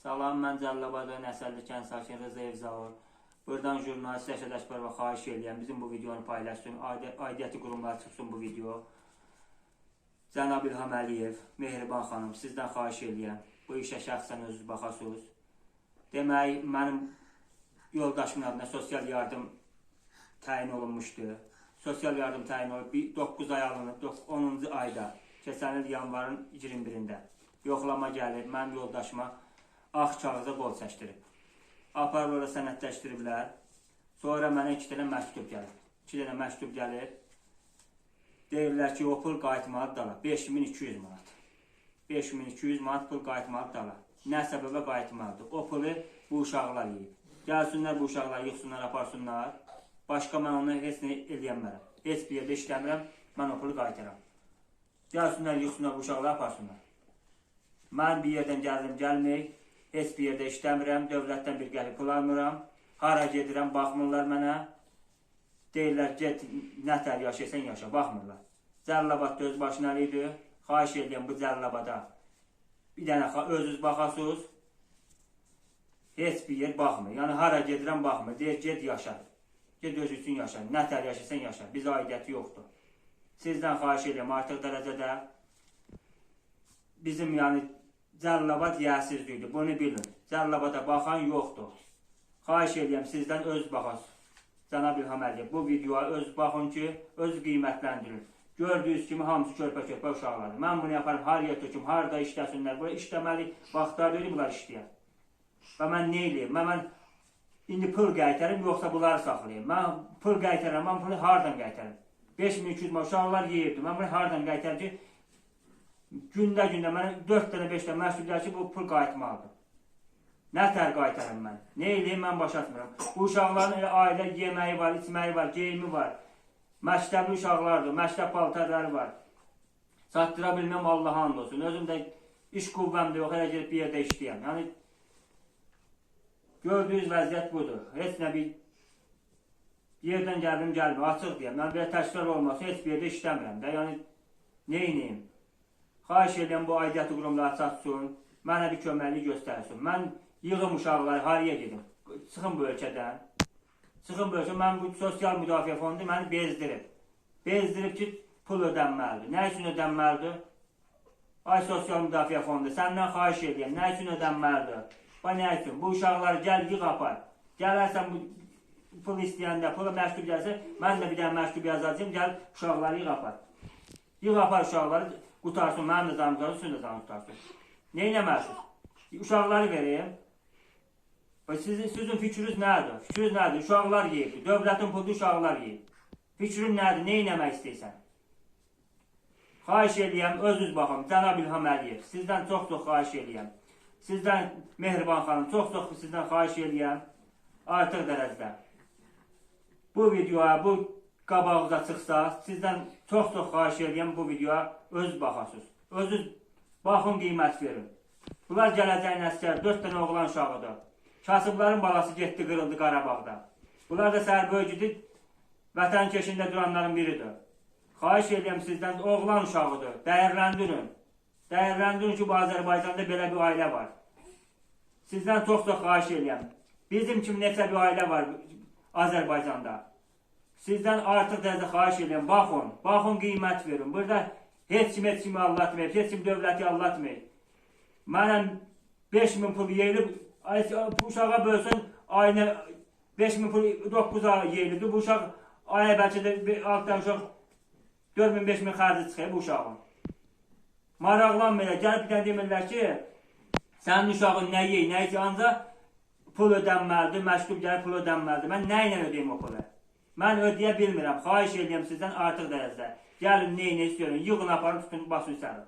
Salam, mən Cəlilabadın Əsərli kənd sakini Rıza Zavur. Buradan jurnalist Rəşad Əkbərova xahiş edirəm, bizim bu videonu paylaşsın, aidiyyəti qurumlar çıxsın bu video. Cənab İlham Əliyev, Mehriban xanım, sizdən xahiş edirəm, bu işə şəxsən özünüz baxasınız. Demək, mənim yoldaşımın adına sosial yardım təyin olunmuşdu. Sosial yardım təyin olub 9 ay alınıb, 10-cu ayda, keçən il yanvarın 21-də yoxlama gəlib, mənim yoldaşıma ağ kağıza qol çəkdirib. Aparlarla sənədləşdiriblər. Sonra mənə 2 dənə məktub gəlib. 2 dənə məktub gəlib. Deyirlər ki, o pul qayıtmalı dala. 5200 manat. 5200 manat pul qayıtmalı dala. Nə səbəbə qayıtmalıdır? O pulu bu uşaqlar yiyib. Gəlsinlər bu uşaqlar yıxsınlar, aparsınlar. Başqa mən onu heç nə eləyəmərəm. Heç bir yerdə işləmirəm, mən o pulu qaytaram. Gəlsinlər, yıxsınlar bu uşaqlar, aparsınlar. Mən bir yerdən gəldim, gəlməyik. Heç bir yerdə işləmirəm, dövlətdən bir gəlib pul almıram. Hara gedirəm, baxmırlar mənə. Deyirlər, get, nətər yaşayırsan, yaşa, baxmırlar. Cəlilabadda öz başına idi. Xahiş edirəm bu Cəlilabada. Bir dənə özünüz baxasınız. Heç bir yer baxmır. Yəni, hara gedirəm, baxmır. Deyir, get, yaşa. Get, öz üçün yaşa. Nətər yaşayırsan, yaşa. Bizə aidiyyəti yoxdur. Sizdən xahiş edirəm, artıq dərəcədə bizim, yəni, Cəlilabad yəsizlikdir, bunu bilin. Cəlilabada baxan yoxdur. Xahiş edirəm sizdən öz baxasınız. Cənab İlham Əliyev, bu videoya öz baxın ki, öz qiymətləndirin. Gördüyünüz kimi hamısı körpə-körpə uşaqlardır. Mən bunu yaparım, haraya töküm, harada işləsinlər. Burada işləməli, vaxtlar verir, bunlar işləyər. Və mən nə eləyim? Mən indi pul qaytarım, yoxsa bunları saxlayayım. Mən pul qaytarım, mən bunu hardan qaytarım? 5200 manat uşaqlar yeyirdi. Mən bunu hardan qaytarım ki, gündə mənə 4 dənə 5 dənə məsul gəlir ki, bu pul qayıtmalıdır. Nətər qaytarım mən? Nə eləyim, mən başa atmıram. Bu uşaqların ailə yeməyi var, içməyi var, geyimi var. Məktəbli uşaqlardır, məktəb paltarları var. Çatdıra bilməm, Allah and olsun. Özüm də iş qüvvəmdə yox, elə gelib bir yerdə işləyəm. Yəni, gördüyünüz vəziyyət budur. Heç nə bir yerdən gəldim, gəlmir, açıq deyəm. Yəni, belə təşkil olmasa, heç bir yerdə işləmirəm də. Yəni, neyniyim? Xahiş edirəm bu aidiyyəti qurumları çatsın, mənə bir köməklik göstərsin. Mən yığım uşaqları haraya gedim? Çıxın bu ölkədən. Çıxın bu ölkədən. Mən bu sosial müdafiə fondu məni bezdirib. Bezdirib ki, pul ödənməlidir. Nə üçün ödənməlidir? Ay sosial müdafiə fondu, səndən xahiş edirəm. Nə üçün ödənməlidir? Bax, nə üçün? Bu uşaqları gəl, yığ, apar. Gələrsən bu pul istəyəndə, pula məktub gəlsə, mən də bir dənə məktub yazacağım, gəl uşaqları yığ, apar. Yığ, apar uşaqları. Qutarsın, mənim də canım qutarsın, sizin də canım qutarsın. Neynəməsiniz? Uşaqları vereyim. Sizin fikriniz nədir? Fikriniz nədir? Uşaqlar yeyib. Dövlətin pulu uşaqlar yeyib. Fikrin nədir? Neynəmək istəyirsən? Xahiş edirəm, özünüz baxın. Cənab İlham Əliyev, sizdən çox-çox xahiş edirəm. Sizdən Mehriban xanım, çox-çox sizdən xahiş edirəm. Artıq dərəcədə. Bu videoya, bu qabağınıza çıxsa, sizdən çox-çox xahiş edirəm bu videoya öz baxasınız. Özünüz baxın, qiymət verin. Bunlar gələcəyin əskər, 4 dənə oğlan uşağıdır. Kasıbların balası getdi, qırıldı Qarabağda. Bunlar da sərböyücüdür, vətən keşində duranların biridir. Xahiş edirəm sizdən, oğlan uşağıdır, dəyərləndirin. Dəyərləndirin ki, bu Azərbaycanda belə bir ailə var. Sizdən çox-çox xahiş edirəm. Bizim kimi neçə bir ailə var Azərbaycanda. Sizdən artıq dərəcə xahiş edirəm, baxın, qiymət verin. Burada heç kimi allatmayıb, heç kim dövləti allatmayıb. Mənəm 5000 pul yeyilib, bu uşağa bölsün, ayına 5000 pul 9 ay yeyilibdir. Bu uşaq aya bəlkə də altdan uşaq 4000-5000 xərci çıxıyor bu uşağın. Maraqlanmayla, gəlib bir dənə demirlər ki, sənin uşağın nə yey, nə içi, ancaq pul ödənməlidir, məktub gəlib pul ödənməlidir. Mən nə ilə ödəyim o pulu? Mən ödeyə bilmirəm, xahiş edirəm sizdən artıq dərəcədə. Gəlin, neyini istiyorum, yığın aparın, tutun, basın sərə.